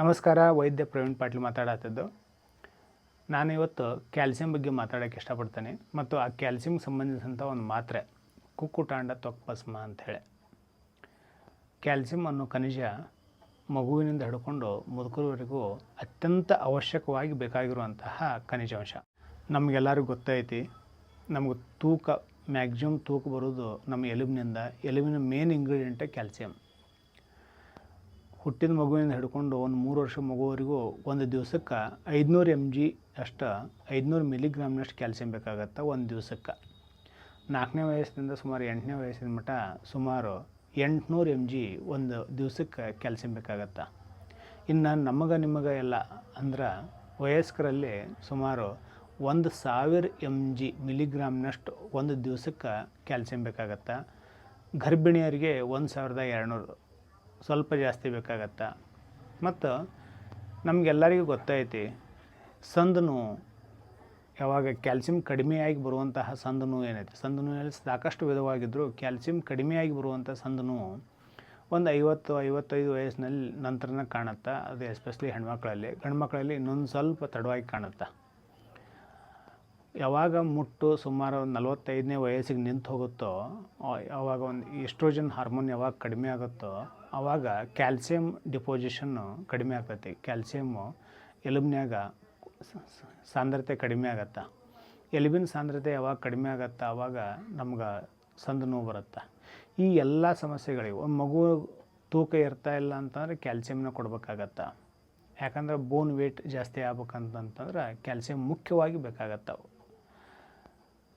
ನಮಸ್ಕಾರ, ವೈದ್ಯ ಪ್ರವೀಣ್ ಪಾಟೀಲ್ ಮಾತಾಡತ್ತಿದ್ದು. ನಾನಿವತ್ತು ಕ್ಯಾಲ್ಸಿಯಂ ಬಗ್ಗೆ ಮಾತಾಡೋಕ್ಕೆ ಇಷ್ಟಪಡ್ತೇನೆ ಮತ್ತು ಆ ಕ್ಯಾಲ್ಸಿಯಂಗೆ ಸಂಬಂಧಿಸಿದಂಥ ಒಂದು ಮಾತ್ರೆ ಕುಕ್ಕುಟಾಂಡ ತ್ವಕ್ ಭಸ್ಮ ಅಂಥೇಳಿ. ಕ್ಯಾಲ್ಸಿಯಂ ಅನ್ನೋ ಖನಿಜ ಮಗುವಿನಿಂದ ಹಿಡ್ಕೊಂಡು ಮುದುಕರವರೆಗೂ ಅತ್ಯಂತ ಅವಶ್ಯಕವಾಗಿ ಬೇಕಾಗಿರುವಂತಹ ಖನಿಜಾಂಶ. ನಮಗೆಲ್ಲರಿಗೂ ಗೊತ್ತೈತಿ, ನಮಗೆ ಮ್ಯಾಕ್ಸಿಮಮ್ ತೂಕ ಬರೋದು ನಮ್ಮ ಎಲುಬಿನ ಮೇನ್ ಇಂಗ್ರೀಡಿಯೆಂಟೇ ಕ್ಯಾಲ್ಸಿಯಂ. ಹುಟ್ಟಿದ ಮಗುವಿನಿಂದ ಹಿಡ್ಕೊಂಡು ಒಂದು 3 ವರ್ಷ ಮಗುವರೆಗೂ ಒಂದು ದಿವಸಕ್ಕೆ 500 mg ಅಷ್ಟು 500 ಮಿಲಿಗ್ರಾಮ್ನಷ್ಟು ಕ್ಯಾಲ್ಸಿಯಂ ಬೇಕಾಗತ್ತೆ ಒಂದು ದಿವಸಕ್ಕೆ. 4ನೇ ವಯಸ್ಸಿನಿಂದ ಸುಮಾರು 8ನೇ ವಯಸ್ಸಿನ ಮಟ್ಟ ಸುಮಾರು 800 mg ಒಂದು ದಿವಸಕ್ಕೆ ಕ್ಯಾಲ್ಸಿಯಂ ಬೇಕಾಗತ್ತೆ. ಇನ್ನು ನಿಮಗೆ ಎಲ್ಲ ಅಂದ್ರೆ ವಯಸ್ಕರಲ್ಲಿ ಸುಮಾರು 1000 mg ಮಿಲಿಗ್ರಾಮ್ನಷ್ಟು ಒಂದು ದಿವಸಕ್ಕೆ ಕ್ಯಾಲ್ಸಿಯಂ ಬೇಕಾಗತ್ತೆ. ಗರ್ಭಿಣಿಯರಿಗೆ 1200, ಸ್ವಲ್ಪ ಜಾಸ್ತಿ ಬೇಕಾಗತ್ತೆ. ಮತ್ತು ನಮಗೆಲ್ಲರಿಗೂ ಗೊತ್ತೈತಿ, ಸಂದು ನೋವು ಯಾವಾಗ ಕ್ಯಾಲ್ಸಿಯಂ ಕಡಿಮೆಯಾಗಿ ಬರುವಂತಹ ಸಂದು ನೋವು ಏನೈತಿ, ಸಂದು ನೋವಿನಲ್ಲಿ ಸಾಕಷ್ಟು ವಿಧವಾಗಿದ್ದರೂ ಕ್ಯಾಲ್ಸಿಯಂ ಕಡಿಮೆಯಾಗಿ ಬರುವಂಥ ಸಂದು ನೋವು ಒಂದು 50-55 ವಯಸ್ಸಿನಲ್ಲಿ ನಂತರನೇ ಕಾಣುತ್ತೆ. ಅದು ಎಸ್ಪೆಷಲಿ ಹೆಣ್ಮಕ್ಳಲ್ಲಿ. ಗಂಡು ಮಕ್ಕಳಲ್ಲಿ ಇನ್ನೊಂದು ಸ್ವಲ್ಪ ತಡವಾಗಿ ಕಾಣುತ್ತೆ. ಯಾವಾಗ ಮುಟ್ಟು ಸುಮಾರು 45ನೇ ವಯಸ್ಸಿಗೆ ನಿಂತು ಹೋಗುತ್ತೋ, ಆವಾಗ ಒಂದು ಈಸ್ಟ್ರೋಜನ್ ಹಾರ್ಮೋನ್ ಯಾವಾಗ ಕಡಿಮೆ ಆಗುತ್ತೋ ಆವಾಗ ಕ್ಯಾಲ್ಸಿಯಂ ಡಿಪೋಸಿಷನ್ನು ಕಡಿಮೆ ಆಗ್ತೈತಿ. ಕ್ಯಾಲ್ಸಿಯಮ್ಮು ಎಲುಬಿನ್ಯಾಗ ಸಾಂದ್ರತೆ ಕಡಿಮೆ ಆಗತ್ತೆ. ಎಲುಬಿನ ಸಾಂದ್ರತೆ ಯಾವಾಗ ಕಡಿಮೆ ಆಗತ್ತೆ ಆವಾಗ ನಮ್ಗೆ ಸಂದು ನೋವು ಬರುತ್ತೆ. ಈ ಎಲ್ಲ ಸಮಸ್ಯೆಗಳಿಗೆ ಒಂದು ಮಗು ತೂಕ ಇರ್ತಾ ಇಲ್ಲ ಅಂತಂದರೆ ಕ್ಯಾಲ್ಸಿಯಮ್ನ ಕೊಡಬೇಕಾಗತ್ತೆ. ಯಾಕಂದ್ರೆ ಬೋನ್ ವೇಟ್ ಜಾಸ್ತಿ ಆಗ್ಬೇಕಂತಂದ್ರೆ ಕ್ಯಾಲ್ಸಿಯಂ ಮುಖ್ಯವಾಗಿ ಬೇಕಾಗತ್ತವು.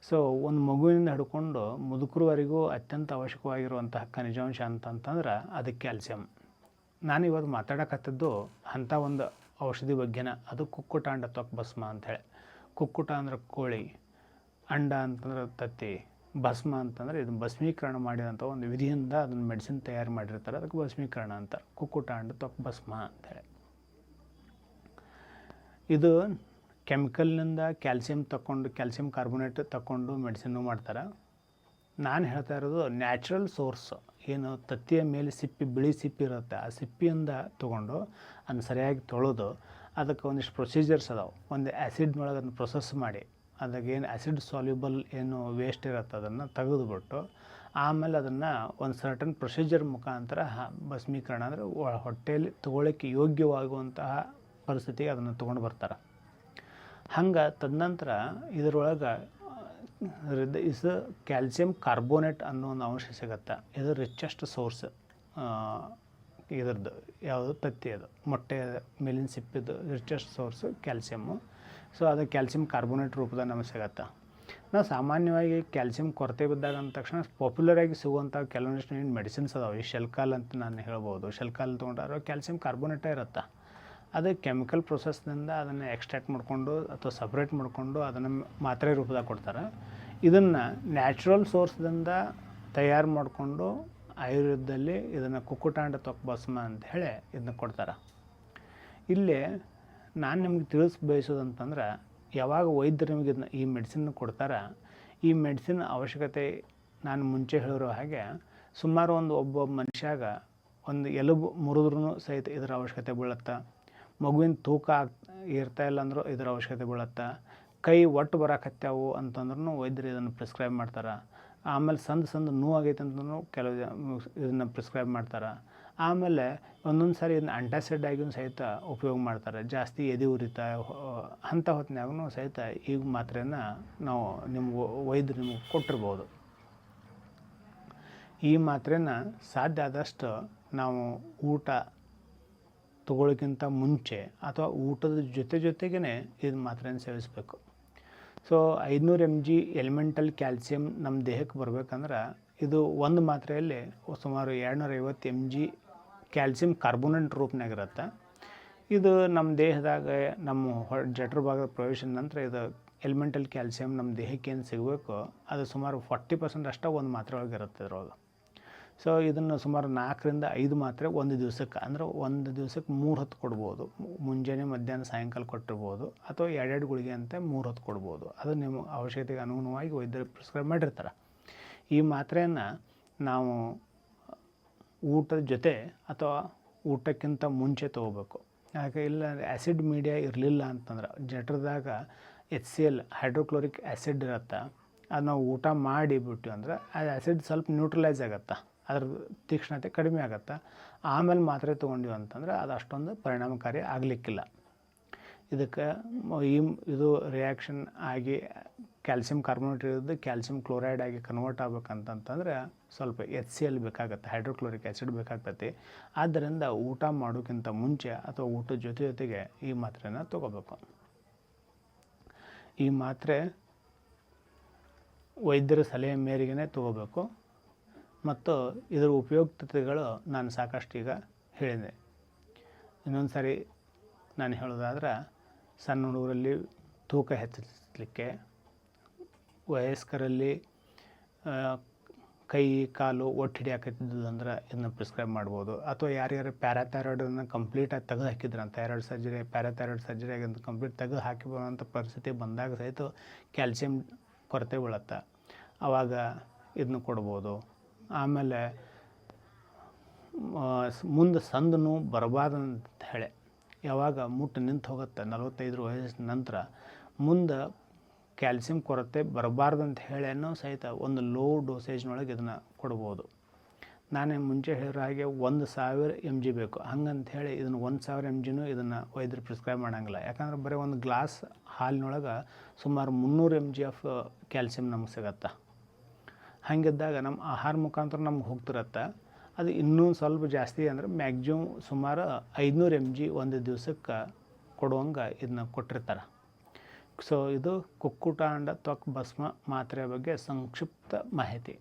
ಸೊ ಒಂದು ಮಗುವಿನಿಂದ ಹಿಡ್ಕೊಂಡು ಮುದುಕರವರೆಗೂ ಅತ್ಯಂತ ಅವಶ್ಯಕವಾಗಿರುವಂತಹ ಖನಿಜಾಂಶ ಅಂತಂತಂದ್ರೆ ಅದು ಕ್ಯಾಲ್ಸಿಯಂ. ನಾನು ಇವತ್ತು ಮಾತಾಡಕತ್ತಿದ್ದು ಅಂಥ ಒಂದು ಔಷಧಿ ಬಗ್ಗೆನ. ಅದು ಕುಕ್ಕುಟಾಂಡ ತ್ವಕ್ ಭಸ್ಮ ಅಂಥೇಳಿ. ಕುಕ್ಕುಟ ಅಂದ್ರೆ ಕೋಳಿ, ಅಂಡ ಅಂತಂದ್ರೆ ತತ್ತಿ, ಭಸ್ಮ ಅಂತಂದರೆ ಇದು ಭಸ್ಮೀಕರಣ ಮಾಡಿದಂಥ ಒಂದು ವಿಧಿಯಿಂದ ಅದನ್ನು ಮೆಡಿಸಿನ್ ತಯಾರು ಮಾಡಿರ್ತಾರೆ. ಅದಕ್ಕೆ ಭಸ್ಮೀಕರಣ ಅಂತಾರೆ. ಕುಕ್ಕುಟಾಂಡ ತ್ವಕ್ ಭಸ್ಮ ಅಂಥೇಳಿ. ಇದು ಕೆಮಿಕಲ್ನಿಂದ ಕ್ಯಾಲ್ಸಿಯಂ ಕ್ಯಾಲ್ಸಿಯಂ ಕಾರ್ಬೋನೇಟ್ ತಗೊಂಡು ಮೆಡಿಸಿನ್ನು ಮಾಡ್ತಾರೆ. ನಾನು ಹೇಳ್ತಾ ಇರೋದು ನ್ಯಾಚುರಲ್ ಸೋರ್ಸ್. ಏನು ತತ್ತಿಯ ಮೇಲೆ ಬಿಳಿ ಸಿಪ್ಪಿ ಇರುತ್ತೆ, ಆ ಸಿಪ್ಪಿಯಿಂದ ತೊಗೊಂಡು ಅದನ್ನು ಸರಿಯಾಗಿ ತೊಳೆದು ಅದಕ್ಕೆ ಒಂದಿಷ್ಟು ಪ್ರೊಸೀಜರ್ಸ್ ಅದಾವೆ. ಒಂದು ಆ್ಯಸಿಡ್ನೊಳಗೆ ಅದನ್ನು ಪ್ರೊಸೆಸ್ ಮಾಡಿ ಅದಕ್ಕೇನು ಆ್ಯಸಿಡ್ ಸಾಲ್ಯುಬಲ್ ಏನು ವೇಸ್ಟ್ ಇರುತ್ತೆ ಅದನ್ನು ತೆಗೆದುಬಿಟ್ಟು ಆಮೇಲೆ ಅದನ್ನು ಒಂದು ಸರ್ಟನ್ ಪ್ರೊಸೀಜರ್ ಮುಖಾಂತರ ಭಸ್ಮೀಕರಣ ಅಂದರೆ ಹೊಟ್ಟೆಯಲ್ಲಿ ತೊಗೊಳ್ಳೋಕ್ಕೆ ಯೋಗ್ಯವಾಗುವಂತಹ ಪರಿಸ್ಥಿತಿಗೆ ಅದನ್ನು ತೊಗೊಂಡು ಬರ್ತಾರೆ. ಹಂಗೆ ತದನಂತರ ಇದರೊಳಗೆ ಕ್ಯಾಲ್ಸಿಯಂ ಕಾರ್ಬೋನೇಟ್ ಅನ್ನೋ ಒಂದು ಅಂಶ ಸಿಗುತ್ತೆ. ಇದು ರಿಚೆಸ್ಟ್ ಸೋರ್ಸ್ ಇದ್ರದ್ದು. ಯಾವುದು ತತ್ತಿ, ಅದು ಮೊಟ್ಟೆ ಮೇಲಿನ ಸಿಪ್ಪಿದ್ದು ರಿಚೆಸ್ಟ್ ಸೋರ್ಸು ಕ್ಯಾಲ್ಸಿಯಮ್ಮು. ಸೊ ಅದು ಕ್ಯಾಲ್ಸಿಯಂ ಕಾರ್ಬೋನೇಟ್ ರೂಪದಾಗ ನಮಗೆ ಸಿಗುತ್ತೆ. ನಾವು ಸಾಮಾನ್ಯವಾಗಿ ಕ್ಯಾಲ್ಸಿಯಂ ಕೊರತೆ ಬಿದ್ದಾಗ ಅಂದ ತಕ್ಷಣ ಪಾಪ್ಯುಲರಾಗಿ ಸಿಗುವಂಥ ಕೆಲವೊಂದಿಷ್ಟು ಮೆಡಿಸಿನ್ಸ್ ಅದಾವೆ. ಈ ಶೆಲ್ಕಾಲ್ ಅಂತ ನಾನು ಹೇಳ್ಬೋದು. ಶೆಲ್ಕಾಲ್ ತೊಗೊಂಡ್ರೆ ಕ್ಯಾಲ್ಸಿಯಂ ಕಾರ್ಬೋನೇಟೇ ಇರುತ್ತೆ. ಅದು ಕೆಮಿಕಲ್ ಪ್ರೊಸೆಸ್ನಿಂದ ಅದನ್ನು ಎಕ್ಸ್ಟ್ರಾಕ್ಟ್ ಮಾಡಿಕೊಂಡು ಅಥವಾ ಸಪ್ರೇಟ್ ಮಾಡಿಕೊಂಡು ಅದನ್ನು ಮಾತ್ರೆ ರೂಪದಾಗ ಕೊಡ್ತಾರೆ. ಇದನ್ನು ನ್ಯಾಚುರಲ್ ಸೋರ್ಸ್ದಿಂದ ತಯಾರು ಮಾಡಿಕೊಂಡು ಆಯುರ್ವೇದದಲ್ಲಿ ಇದನ್ನು ಕುಕ್ಕುಟಾಂಡ ತ್ವಕ್ ಭಸ್ಮ ಅಂತ ಹೇಳಿ ಇದನ್ನ ಕೊಡ್ತಾರೆ. ಇಲ್ಲಿ ನಾನು ನಿಮ್ಗೆ ಬಯಸೋದಂತಂದ್ರೆ, ಯಾವಾಗ ವೈದ್ಯರು ನಿಮಗೆ ಇದನ್ನ ಈ ಮೆಡಿಸಿನ್ ಕೊಡ್ತಾರೆ, ಈ ಮೆಡಿಸಿನ್ ಅವಶ್ಯಕತೆ ನಾನು ಮುಂಚೆ ಹೇಳಿರೋ ಹಾಗೆ ಸುಮಾರು ಒಬ್ಬ ಮನುಷ್ಯಾಗ ಒಂದು ಎಲುಬು ಮುರಿದ್ರೂ ಸಹಿತ ಇದರ ಅವಶ್ಯಕತೆ ಬೀಳುತ್ತೆ. ಮಗುವಿನ ತೂಕ ಇರ್ತಾ ಇಲ್ಲ ಅಂದರೂ ಇದರ ಅವಶ್ಯಕತೆ ಬೀಳುತ್ತೆ. ಕೈ ಒಟ್ಟು ಬರಾಕತ್ಯಾವು ಅಂತಂದ್ರೂ ವೈದ್ಯರು ಇದನ್ನು ಪ್ರಿಸ್ಕ್ರೈಬ್ ಮಾಡ್ತಾರೆ. ಆಮೇಲೆ ಸಂದು ನೋವಾಗೈತೆ ಅಂತಂದ್ರೂ ಕೆಲವು ಇದನ್ನು ಪ್ರಿಸ್ಕ್ರೈಬ್ ಮಾಡ್ತಾರೆ. ಆಮೇಲೆ ಒಂದೊಂದು ಸಾರಿ ಇದನ್ನ ಆಂಟಾಸಿಡ್ ಆಗಿಯೂ ಸಹಿತ ಉಪಯೋಗ ಮಾಡ್ತಾರೆ. ಜಾಸ್ತಿ ಎದೆ ಉರಿತ ಅಂಥ ಹೊತ್ತಿನಾಗೂ ಸಹಿತ ಈಗ ಮಾತ್ರೆನ ನಾವು ವೈದ್ಯರು ನಿಮಗೆ ಕೊಟ್ಟಿರ್ಬೋದು. ಈ ಮಾತ್ರೆನ ಸಾಧ್ಯ ಆದಷ್ಟು ನಾವು ಊಟ ತಗೊಳ್ಳೋಕ್ಕಿಂತ ಮುಂಚೆ ಅಥವಾ ಊಟದ ಜೊತೆಗೇ ಇದು ಮಾತ್ರೆಯನ್ನು ಸೇವಿಸಬೇಕು. ಸೊ 500 mg ಎಲಿಮೆಂಟಲ್ ಕ್ಯಾಲ್ಸಿಯಂ ನಮ್ಮ ದೇಹಕ್ಕೆ ಬರಬೇಕಂದ್ರೆ ಇದು ಒಂದು ಮಾತ್ರೆಯಲ್ಲಿ ಸುಮಾರು 250 mg ಕ್ಯಾಲ್ಸಿಯಂ ಕಾರ್ಬೋನೇಟ್ ರೂಪನಾಗಿರುತ್ತೆ. ಇದು ನಮ್ಮ ದೇಹದಾಗ ನಮ್ಮ ಜಠರ ಭಾಗದ ಪ್ರವೇಶದ ನಂತರ ಇದು ಎಲಿಮೆಂಟಲ್ ಕ್ಯಾಲ್ಸಿಯಂ ನಮ್ಮ ದೇಹಕ್ಕೆ ಏನು ಸಿಗಬೇಕು ಅದು ಸುಮಾರು 40% ಅಷ್ಟೇ ಒಂದು ಮಾತ್ರೆ ಒಳಗೆ ಇರುತ್ತೆ ಇದ್ರೊಳಗೆ. ಸೊ ಇದನ್ನು ಸುಮಾರು 4ರಿಂದ 5 ಮಾತ್ರೆ ಒಂದು ದಿವಸಕ್ಕೆ, ಅಂದರೆ ಒಂದು ದಿವಸಕ್ಕೆ 3 ಹೊತ್ತು ಕೊಡ್ಬೋದು. ಮುಂಜಾನೆ, ಮಧ್ಯಾಹ್ನ, ಸಾಯಂಕಾಲ ಕೊಟ್ಟಿರ್ಬೋದು. ಅಥವಾ 2 ಗುಳಿಗೆ ಅಂತ 3 ಹೊತ್ತು ಕೊಡ್ಬೋದು. ಅದು ನಿಮ್ಮ ಅವಶ್ಯಕತೆಗೆ ಅನುಗುಣವಾಗಿ ವೈದ್ಯರು ಪ್ರಿಸ್ಕ್ರೈಬ್ ಮಾಡಿರ್ತಾರೆ. ಈ ಮಾತ್ರೆಯನ್ನು ನಾವು ಊಟದ ಜೊತೆ ಅಥವಾ ಊಟಕ್ಕಿಂತ ಮುಂಚೆ ತೊಗೋಬೇಕು. ಯಾಕೆ ಇಲ್ಲ ಆ್ಯಸಿಡ್ ಮೀಡಿಯಾ ಇರಲಿಲ್ಲ ಅಂತಂದ್ರೆ ಜಠರದಾಗ HCl ಹೈಡ್ರೋಕ್ಲೋರಿಕ್ ಆ್ಯಸಿಡ್ ಇರುತ್ತೆ, ಅದು ನಾವು ಊಟ ಮಾಡಿಬಿಟ್ಟು ಅಂದ್ರೆ ಅದು ಆ್ಯಸಿಡ್ ಸ್ವಲ್ಪ ನ್ಯೂಟ್ರಲೈಸ್ ಆಗುತ್ತೆ, ಅದ್ರ ತೀಕ್ಷ್ಣತೆ ಕಡಿಮೆ ಆಗುತ್ತೆ. ಆಮೇಲೆ ಮಾತ್ರೆ ತೊಗೊಂಡಿವಿ ಅಂತಂದ್ರೆ ಅದು ಅಷ್ಟೊಂದು ಪರಿಣಾಮಕಾರಿ ಆಗಲಿಕ್ಕಿಲ್ಲ. ಇದಕ್ಕೆ ಇದು ರಿಯಾಕ್ಷನ್ ಆಗಿ ಕ್ಯಾಲ್ಸಿಯಂ ಕಾರ್ಬೋನೇಟ್ ಇರೋದು ಕ್ಯಾಲ್ಸಿಯಂ ಕ್ಲೋರೈಡ್ ಆಗಿ ಕನ್ವರ್ಟ್ ಆಗ್ಬೇಕಂತಂದ್ರೆ ಸ್ವಲ್ಪ HCl ಬೇಕಾಗತ್ತೆ, ಹೈಡ್ರೋಕ್ಲೋರಿಕ್ ಆ್ಯಸಿಡ್ ಬೇಕಾಗ್ತೈತಿ. ಆದ್ದರಿಂದ ಊಟ ಮಾಡೋಕ್ಕಿಂತ ಮುಂಚೆ ಅಥವಾ ಊಟದ ಜೊತೆಗೆ ಈ ಮಾತ್ರೆನ ತೊಗೋಬೇಕು. ಈ ಮಾತ್ರೆ ವೈದ್ಯರ ಸಲಹೆ ಮೇರೆಗೆ ತೊಗೋಬೇಕು. ಮತ್ತು ಇದರ ಉಪಯುಕ್ತತೆಗಳು ನಾನು ಸಾಕಷ್ಟು ಈಗ ಹೇಳಿದೆ. ಇನ್ನೊಂದು ಸಾರಿ ನಾನು ಹೇಳೋದಾದ್ರೆ, ಸಣ್ಣ ಹುಡುಗರಲ್ಲಿ ತೂಕ ಹೆಚ್ಚಿಸಲಿಕ್ಕೆ, ವಯಸ್ಕರಲ್ಲಿ ಕೈ ಕಾಲು ಒಟ್ಟು ಹಿಡಿಯಾಕತ್ತಿದ್ದಂದ್ರೆ ಇದನ್ನು ಪ್ರಿಸ್ಕ್ರೈಬ್ ಮಾಡ್ಬೋದು. ಅಥವಾ ಯಾರ್ಯಾರು ಪ್ಯಾರಾಥೈರಾಯ್ಡನ್ನು ಕಂಪ್ಲೀಟಾಗಿ ತೆಗೆದು ಹಾಕಿದ್ರಂತ ಪ್ಯಾರಾಥೈರಾಯ್ಡ್ ಸರ್ಜರಿ ಆಗಿಂತ ಕಂಪ್ಲೀಟ್ ತೆಗೆದು ಹಾಕಿಬೋಂಥ ಪರಿಸ್ಥಿತಿ ಬಂದಾಗ ಸಹಿತ ಕ್ಯಾಲ್ಸಿಯಂ ಕೊರತೆ ಬೀಳುತ್ತೆ, ಆವಾಗ ಇದನ್ನು ಕೊಡ್ಬೋದು. ಆಮೇಲೆ ಮುಂದೆ ಸಂದನು ಬರಬಾರ್ದಂತ ಹೇಳಿ, ಯಾವಾಗ ಮುಟ್ಟು ನಿಂತು ಹೋಗುತ್ತೆ 45 ವಯಸ್ಸಿನ ನಂತರ, ಮುಂದೆ ಕ್ಯಾಲ್ಸಿಯಂ ಕೊರತೆ ಬರಬಾರ್ದಂತ ಹೇಳೇನೋ ಸಹಿತ ಒಂದು ಲೋ ಡೋಸೇಜ್ನೊಳಗೆ ಇದನ್ನು ಕೊಡ್ಬೋದು. ನಾನೇ ಮುಂಚೆ ಹೇಳಿರೋ ಹಾಗೆ 1000 mg ಬೇಕು, ಹಂಗಂತ ಹೇಳಿ ಇದನ್ನು 1000 mgನೂ ಇದನ್ನು ವೈದ್ಯರು ಪ್ರಿಸ್ಕ್ರೈಬ್ ಮಾಡೋಂಗಿಲ್ಲ. ಯಾಕಂದ್ರೆ ಬರೀ ಒಂದು ಗ್ಲಾಸ್ ಹಾಲಿನೊಳಗೆ ಸುಮಾರು 300 mg ಆಫ್ ಕ್ಯಾಲ್ಸಿಯಂ ನಮ್ಗೆ ಸಿಗತ್ತೆ. ಹಾಗಿದ್ದಾಗ ನಮ್ಮ ಆಹಾರ ಮುಖಾಂತರ ನಮ್ಗೆ ಹೋಗ್ತಿರತ್ತೆ. ಅದು ಇನ್ನೂ ಸ್ವಲ್ಪ ಜಾಸ್ತಿ ಅಂದರೆ ಮ್ಯಾಕ್ಸಿಮಮ್ ಸುಮಾರು 500 mg ಒಂದು ದಿವಸಕ್ಕೆ ಕೊಡುವಂಗೆ ಇದನ್ನ ಕೊಟ್ಟಿರ್ತಾರೆ. ಸೊ ಇದು ಕುಕ್ಕುಟ ಅಂಡ ತ್ವಕ್ ಭಸ್ಮ ಮಾತ್ರೆ ಬಗ್ಗೆ ಸಂಕ್ಷಿಪ್ತ ಮಾಹಿತಿ.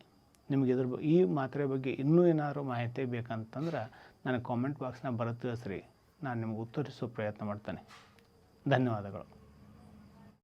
ನಿಮಗೆ ಈ ಮಾತ್ರೆ ಬಗ್ಗೆ ಇನ್ನೂ ಏನಾದರೂ ಮಾಹಿತಿ ಬೇಕಂತಂದ್ರೆ ನನಗೆ ಕಾಮೆಂಟ್ ಬಾಕ್ಸ್ನಾಗ ಬರುತ್ತೆ ತಿಳಿಸ್ರಿ, ನಾನು ನಿಮ್ಗೆ ಉತ್ತರಿಸೋ ಪ್ರಯತ್ನ ಮಾಡ್ತೇನೆ. ಧನ್ಯವಾದಗಳು.